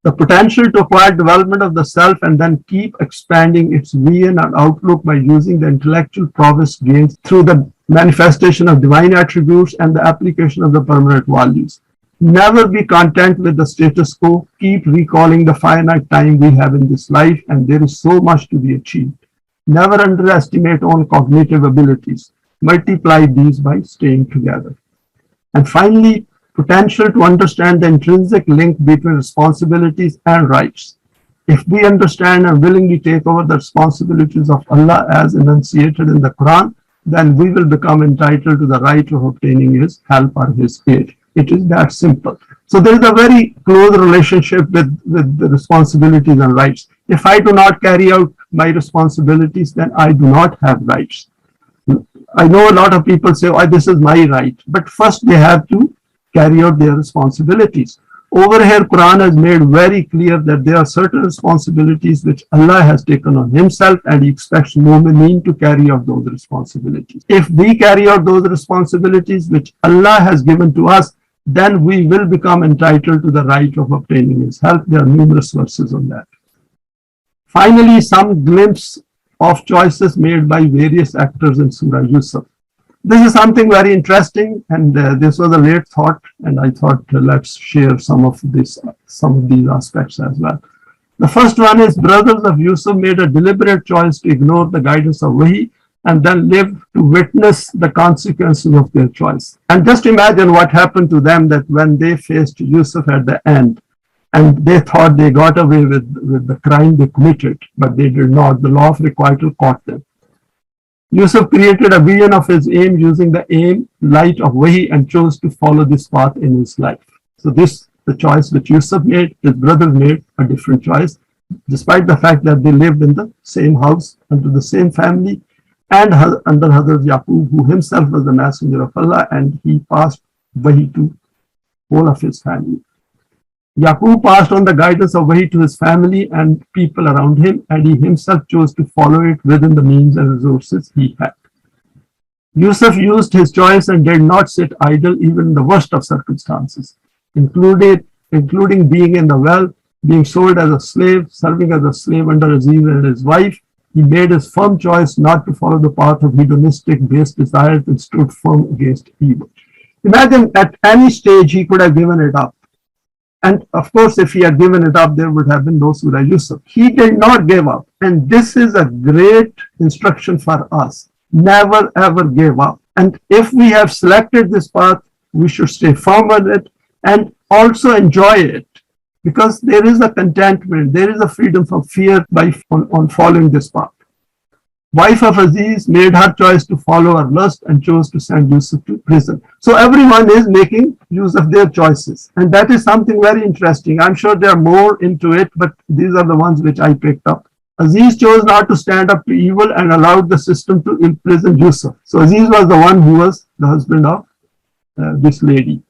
The potential to acquire development of the self and then keep expanding its vision and outlook by using the intellectual prowess gained through the manifestation of divine attributes and the application of the permanent values. Never be content with the status quo. Keep recalling the finite time we have in this life, and there is so much to be achieved. Never underestimate own cognitive abilities. Multiply these by staying together. And finally, potential to understand the intrinsic link between responsibilities and rights. If we understand and willingly take over the responsibilities of Allah as enunciated in the Quran, then we will become entitled to the right of obtaining His help or His aid. It is that simple. So there is a very close relationship with the responsibilities and rights. If I do not carry out my responsibilities, then I do not have rights. I know a lot of people say, oh, this is my right. But first they have to carry out their responsibilities. Over here, Quran has made very clear that there are certain responsibilities which Allah has taken on Himself, and He expects mu'mineen to carry out those responsibilities. If we carry out those responsibilities which Allah has given to us, then we will become entitled to the right of obtaining His help. There are numerous verses on that. Finally, some glimpse of choices made by various actors in Surah Yusuf. This is something very interesting, and this was a late thought, and I thought let's share some of these aspects as well. The first one is brothers of Yusuf made a deliberate choice to ignore the guidance of Wahi and then live to witness the consequences of their choice. And just imagine what happened to them that when they faced Yusuf at the end, and they thought they got away with the crime they committed, but they did not. The Law of Requital caught them. Yusuf created a vision of his aim using the light of Wahi and chose to follow this path in his life. So this, the choice which Yusuf made, his brothers made a different choice, despite the fact that they lived in the same house, under the same family, and under Hazrat Yaqub, who himself was the messenger of Allah, and he passed Wahi to all of his family. Yaqub passed on the guidance of Wahi to his family and people around him, and he himself chose to follow it within the means and resources he had. Yusuf used his choice and did not sit idle even in the worst of circumstances, including being in the well, being sold as a slave, serving as a slave under Aziz and his wife. He made his firm choice not to follow the path of hedonistic based desires and stood firm against evil. Imagine at any stage he could have given it up. And of course, if he had given it up, there would have been no Surah Yusuf. He did not give up. And this is a great instruction for us. Never ever give up. And if we have selected this path, we should stay firm on it and also enjoy it. Because there is a contentment, there is a freedom from fear on following this path. Wife of Aziz made her choice to follow her lust and chose to send Yusuf to prison. So everyone is making use of their choices. And that is something very interesting. I'm sure there are more into it, but these are the ones which I picked up. Aziz chose not to stand up to evil and allowed the system to imprison Yusuf. So Aziz was the one who was the husband of this lady.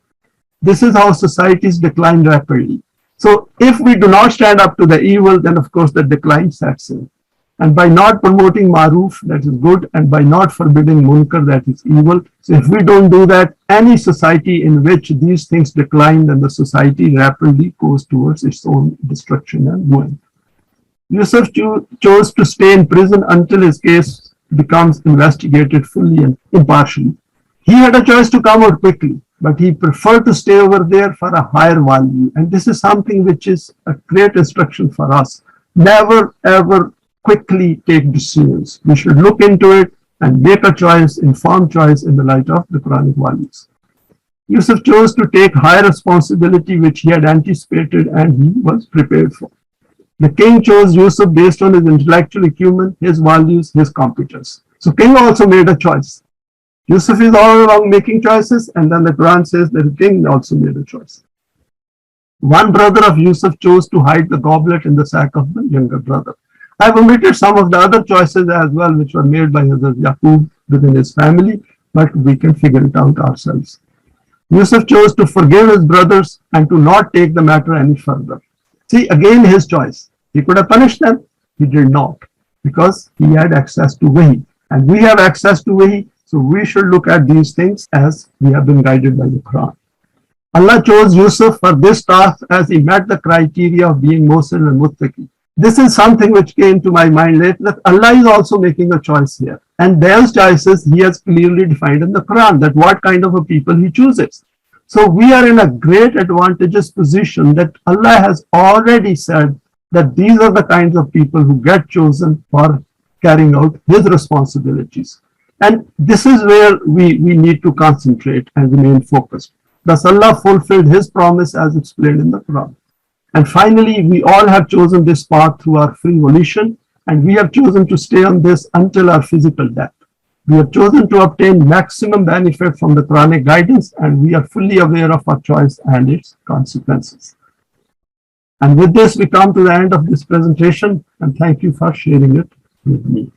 This is how societies decline rapidly. So if we do not stand up to the evil, then of course the decline sets in. And by not promoting maruf, that is good, and by not forbidding munkar, that is evil. So if we don't do that, any society in which these things decline, then the society rapidly goes towards its own destruction and ruin. Yusuf chose to stay in prison until his case becomes investigated fully and impartially. He had a choice to come out quickly, but he preferred to stay over there for a higher value. And this is something which is a great instruction for us. Never ever quickly take decisions. We should look into it and make a choice, informed choice in the light of the Quranic values. Yusuf chose to take higher responsibility which he had anticipated and he was prepared for. The king chose Yusuf based on his intellectual acumen, his values, his competence. So king also made a choice. Yusuf is all along making choices, and then the Quran says that the king also made a choice. One brother of Yusuf chose to hide the goblet in the sack of the younger brother. I have omitted some of the other choices as well, which were made by Hazrat Yaqub within his family, but we can figure it out ourselves. Yusuf chose to forgive his brothers and to not take the matter any further. See, again, his choice. He could have punished them. He did not, because he had access to Wahi. And we have access to Wahi, so we should look at these things as we have been guided by the Quran. Allah chose Yusuf for this task as he met the criteria of being Muhsin and Muttaqi. This is something which came to my mind later, that Allah is also making a choice here. And those choices he has clearly defined in the Quran, that what kind of a people he chooses. So we are in a great advantageous position that Allah has already said that these are the kinds of people who get chosen for carrying out his responsibilities. And this is where we need to concentrate and remain focused. Thus Allah fulfilled his promise as explained in the Quran. And finally, we all have chosen this path through our free volition, and we have chosen to stay on this until our physical death. We have chosen to obtain maximum benefit from the Quranic guidance, and we are fully aware of our choice and its consequences. And with this, we come to the end of this presentation, and thank you for sharing it with me.